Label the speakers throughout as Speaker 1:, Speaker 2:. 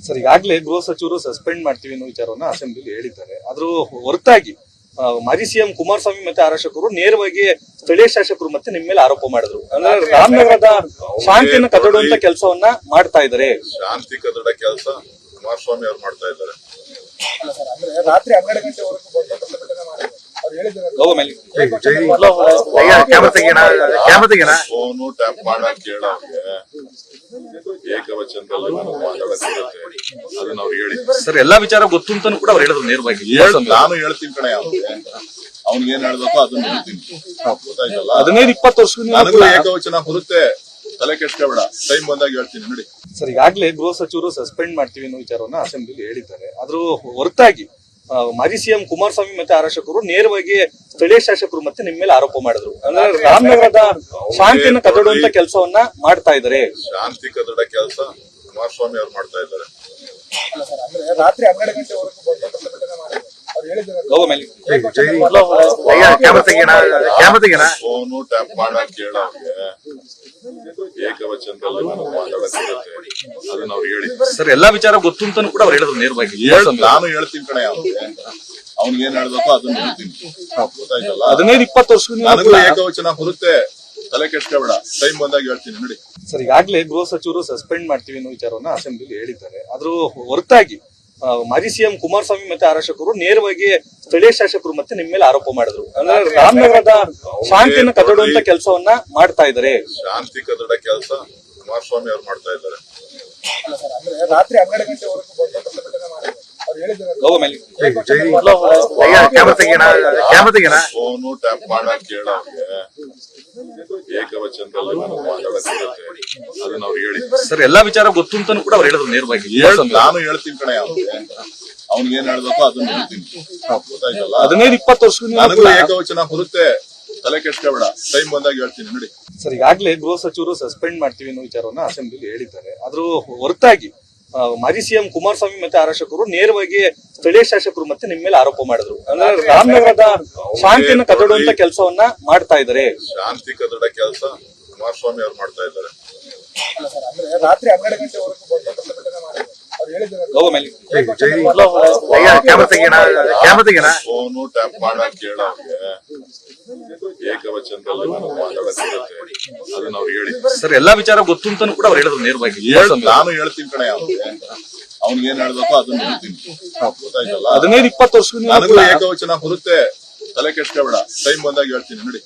Speaker 1: Sir, ಈಗಾಗಲೇ ಗೃಹ ಸಚಿವರು ಸಸ್ಪೆಂಡ್ ಮಾಡ್ತೀವಿ ಅನ್ನೋ ವಿಚಾರವನ್ನ ಅಸೆಂಬ್ಲಿಲಿ ಹೇಳಿದ್ದಾರೆ. ಅದ್ರ ಹೊರತಾಗಿ ಮಾಜಿ ಸಿಎಂ ಕುಮಾರಸ್ವಾಮಿ ಮತ್ತೆ ಆರಕ್ಷಕರು ನೇರವಾಗಿ ಸ್ಥಳೀಯ ಶಾಸಕರು ಮತ್ತೆ ನಿಮ್ಮ ಮೇಲೆ ಆರೋಪ ಮಾಡಿದ್ರು. ಅಂದ್ರೆ ರಾಮನಗರದ ಶಾಂತಿಯನ್ನು ಕದಡುವಂತ ಕೆಲಸವನ್ನ ಮಾಡ್ತಾ ಇದ್ದಾರೆ.
Speaker 2: ಶಾಂತಿ ಕದಡ ಕೆಲಸ ಕುಮಾರಸ್ವಾಮಿ ಅವ್ರು ಮಾಡ್ತಾ ಇದ್ದಾರೆ.
Speaker 3: ರಾತ್ರಿ 12 ಗಂಟೆವರೆಗೂ ಅವ್ರು ಹೇಳಿದ್ರು
Speaker 2: ಫೋನು ಟ್ಯಾಪ್ ಮಾಡಕ್ ಕೇಳ ಏಕವಚನದಲ್ಲಿ ಮಾತಾಡಕ್ಕಿರುತ್ತೆ ಅದನ್ನ ಅವ್ರು ಹೇಳಿ.
Speaker 1: ಸರ್, ಎಲ್ಲಾ ವಿಚಾರ ಗೊತ್ತು ಅಂತ ಕೂಡ ಅವ್ರು ಹೇಳಿದ್ರು ನೇರವಾಗಿ.
Speaker 2: ನಾನು ಹೇಳ್ತೀನಿ ಕಣೆ, ಅವ್ನಿಗೆ ಏನ್ ಹೇಳ್ಬೇಕು ಅದನ್ನ ಹೇಳ್ತೀನಿ. ಗೊತ್ತಾಯ್ತಲ್ಲ,
Speaker 1: 15-20 ವರ್ಷದಿಂದ
Speaker 2: ನನಗೂ ಏಕವಚನ ಬರುತ್ತೆ, ತಲೆ ಕೆಡ್ಸ್ಕೊಬೇಡ, ಟೈಮ್ ಬಂದಾಗ ಹೇಳ್ತೀನಿ ನೋಡಿ.
Speaker 1: ಸರ್, ಈಗಾಗಲೇ ಗೃಹ ಸಚಿವರು ಸಸ್ಪೆಂಡ್ ಮಾಡ್ತೀವಿ ಅನ್ನೋ ವಿಚಾರವನ್ನ ಅಸೆಂಬ್ಲಿಲಿ ಹೇಳಿದ್ದಾರೆ. ಅದ್ರ ಹೊರತಾಗಿ ಮಾಜಿ ಸಿಎಂ ಕುಮಾರಸ್ವಾಮಿ ಮತ್ತೆ ಆರಕ್ಷಕರು ನೇರವಾಗಿ ಸ್ಥಳೀಯ ಶಾಸಕರು ಮತ್ತೆ ನಿಮ್ಮ ಮೇಲೆ ಆರೋಪ ಮಾಡಿದ್ರು. ಅಂದ್ರೆ ರಾಮನಗರದ ಶಾಂತಿಯನ್ನು ಕದಡುವಂತ ಕೆಲಸವನ್ನ ಮಾಡ್ತಾ ಇದ್ದಾರೆ.
Speaker 2: ಶಾಂತಿ ಕದಡ ಕೆಲಸ ಕುಮಾರಸ್ವಾಮಿ ಅವ್ರು ಮಾಡ್ತಾ ಇದ್ದಾರೆ.
Speaker 3: ರಾತ್ರಿ 12 ಗಂಟೆವರೆಗೂ ಅವ್ರು ಹೇಳಿದ್ರು
Speaker 2: ಫೋನು ಟ್ಯಾಪ್ ಮಾಡಕ್ ಕೇಳ ಏಕವಚನದಲ್ಲಿ ಮಾತಾಡಕ್ಕಿರುತ್ತೆ ಅದನ್ನ ಅವ್ರು ಹೇಳಿ.
Speaker 1: ಸರ್, ಎಲ್ಲಾ ವಿಚಾರ ಗೊತ್ತು ಅಂತ ಕೂಡ ಅವ್ರು ಹೇಳಿದ್ರು ನೇರವಾಗಿ.
Speaker 2: ನಾನು ಹೇಳ್ತೀನಿ ಕಣೆ, ಅವ್ನಿಗೆ ಏನ್ ಹೇಳ್ಬೇಕು ಅದನ್ನ ಹೇಳ್ತೀನಿ. ಗೊತ್ತಾಯ್ತಲ್ಲ,
Speaker 1: 15-20 ವರ್ಷದಿಂದ
Speaker 2: ನನಗೂ ಏಕವಚನ ಬರುತ್ತೆ, ತಲೆ ಕೆಡ್ಸ್ಕೊಬೇಡ, ಟೈಮ್ ಬಂದಾಗ ಹೇಳ್ತೀನಿ ನೋಡಿ.
Speaker 1: ಸರ್, ಈಗಾಗಲೇ ಗೃಹ ಸಚಿವರು ಸಸ್ಪೆಂಡ್ ಮಾಡ್ತೀವಿ ಅನ್ನೋ ವಿಚಾರವನ್ನ ಅಸೆಂಬ್ಲಿಲಿ ಹೇಳಿದ್ದಾರೆ. ಅದ್ರ ಹೊರತಾಗಿ ಮಾಜಿ ಸಿಎಂ ಕುಮಾರಸ್ವಾಮಿ ಮತ್ತೆ ಆರಕ್ಷಕರು ನೇರವಾಗಿ ಸ್ಥಳೀಯ ಶಾಸಕರು ಮತ್ತೆ ನಿಮ್ಮ ಮೇಲೆ ಆರೋಪ ಮಾಡಿದ್ರು. ಅಂದ್ರೆ ರಾಮನಗರದ ಶಾಂತಿಯನ್ನು ಕದಡುವಂತ ಕೆಲಸವನ್ನ ಮಾಡ್ತಾ ಇದ್ದಾರೆ.
Speaker 2: ಶಾಂತಿ ಕದಡ ಕೆಲಸ ಕುಮಾರಸ್ವಾಮಿ ಅವ್ರು ಮಾಡ್ತಾ ಇದ್ದಾರೆ.
Speaker 3: ರಾತ್ರಿ 12 ಗಂಟೆವರೆಗೂ ಅವ್ರು ಹೇಳಿದ್ರು
Speaker 2: ಫೋನು ಟ್ಯಾಪ್ ಮಾಡಕ್ ಕೇಳ ಏಕವಚನದಲ್ಲಿ ಮಾತಾಡಕ್ಕಿರುತ್ತೆ ಅದನ್ನ ಅವ್ರು ಹೇಳಿ.
Speaker 1: ಸರ್, ಎಲ್ಲಾ ವಿಚಾರ ಗೊತ್ತು ಅಂತ ಕೂಡ ಅವ್ರು ಹೇಳಿದ್ರು ನೇರವಾಗಿ.
Speaker 2: ನಾನು ಹೇಳ್ತೀನಿ ಕಣೆ, ಅವ್ನಿಗೆ ಏನ್ ಹೇಳ್ಬೇಕು ಅದನ್ನ ಹೇಳ್ತೀನಿ. ಗೊತ್ತಾಯ್ತಲ್ಲ,
Speaker 1: 15-20 ವರ್ಷದಿಂದ
Speaker 2: ನನಗೂ ಏಕವಚನ ಬರುತ್ತೆ, ತಲೆ ಕೆಡ್ಸ್ಕೊಬೇಡ, ಟೈಮ್ ಬಂದಾಗ ಹೇಳ್ತೀನಿ ನೋಡಿ.
Speaker 1: ಸರ್, ಈಗಾಗಲೇ ಗೃಹ ಸಚಿವರು ಸಸ್ಪೆಂಡ್ ಮಾಡ್ತೀವಿ ಅನ್ನೋ ವಿಚಾರವನ್ನ ಅಸೆಂಬ್ಲಿಲಿ ಹೇಳಿದ್ದಾರೆ. ಅದ್ರ ಹೊರತಾಗಿ ಮಾಜಿ ಸಿಎಂ ಕುಮಾರಸ್ವಾಮಿ ಮತ್ತೆ ಆರಕ್ಷಕರು ನೇರವಾಗಿ ಸ್ಥಳೀಯ ಶಾಸಕರು ಮತ್ತೆ ನಿಮ್ಮ ಮೇಲೆ ಆರೋಪ ಮಾಡಿದ್ರು. ಅಂದ್ರೆ ರಾಮನಗರದ ಶಾಂತಿಯನ್ನು ಕದಡುವಂತ ಕೆಲಸವನ್ನ ಮಾಡ್ತಾ ಇದ್ದಾರೆ.
Speaker 2: ಶಾಂತಿ ಕದಡ ಕೆಲಸ ಕುಮಾರಸ್ವಾಮಿ ಅವ್ರು ಮಾಡ್ತಾ ಇದ್ದಾರೆ.
Speaker 3: ರಾತ್ರಿ 12 ಗಂಟೆವರೆಗೂ ಅವ್ರು ಹೇಳಿದ್ರು
Speaker 2: ಫೋನು ಟ್ಯಾಪ್ ಮಾಡಕ್ ಕೇಳ ಏಕವಚನದಲ್ಲಿ ಮಾತಾಡಕ್ಕಿರುತ್ತೆ ಅದನ್ನ ಅವ್ರು ಹೇಳಿ.
Speaker 1: ಸರ್, ಎಲ್ಲಾ ವಿಚಾರ ಗೊತ್ತು ಅಂತ ಕೂಡ ಅವ್ರು ಹೇಳಿದ್ರು ನೇರವಾಗಿ.
Speaker 2: ನಾನು ಹೇಳ್ತೀನಿ ಕಣೆ, ಅವ್ನಿಗೆ ಏನ್ ಹೇಳ್ಬೇಕು ಅದನ್ನ ಹೇಳ್ತೀನಿ. ಗೊತ್ತಾಯ್ತಲ್ಲ,
Speaker 1: 15-20 ವರ್ಷದಿಂದ
Speaker 2: ನನಗೂ ಏಕವಚನ ಬರುತ್ತೆ, ತಲೆ ಕೆಡ್ಸ್ಕೊಬೇಡ, ಟೈಮ್ ಬಂದಾಗ ಹೇಳ್ತೀನಿ ನೋಡಿ.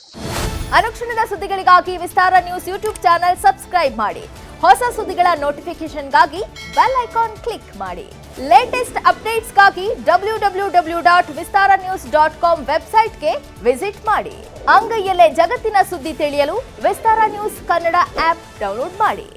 Speaker 4: ಅನುಕ್ಷಣದ ಸುದ್ದಿಗಳಿಗಾಗಿ ವಿಸ್ತಾರ ನ್ಯೂಸ್ ಯೂಟ್ಯೂಬ್ ಚಾನೆಲ್ ಸಬ್ಸ್ಕ್ರೈಬ್ ಮಾಡಿ. ಹೊಸ ಸುದ್ದಿಗಳ ನೋಟಿಫಿಕೇಶನ್ಗಾಗಿ ಬೆಲ್ ಐಕಾನ್ ಕ್ಲಿಕ್ ಮಾಡಿ. ಲೇಟೆಸ್ಟ್ ಅಪ್ಡೇಟ್ಸ್ಗಾಗಿ www.vistaranews.com ವೆಬ್ಸೈಟ್ಗೆ ವಿಸಿಟ್ ಮಾಡಿ. ಅಂಗೈಯಲ್ಲೇ ಜಗತ್ತಿನ ಸುದ್ದಿ ತಿಳಿಯಲು ವಿಸ್ತಾರ ನ್ಯೂಸ್ ಕನ್ನಡ ಆಪ್ ಡೌನ್ಲೋಡ್ ಮಾಡಿ.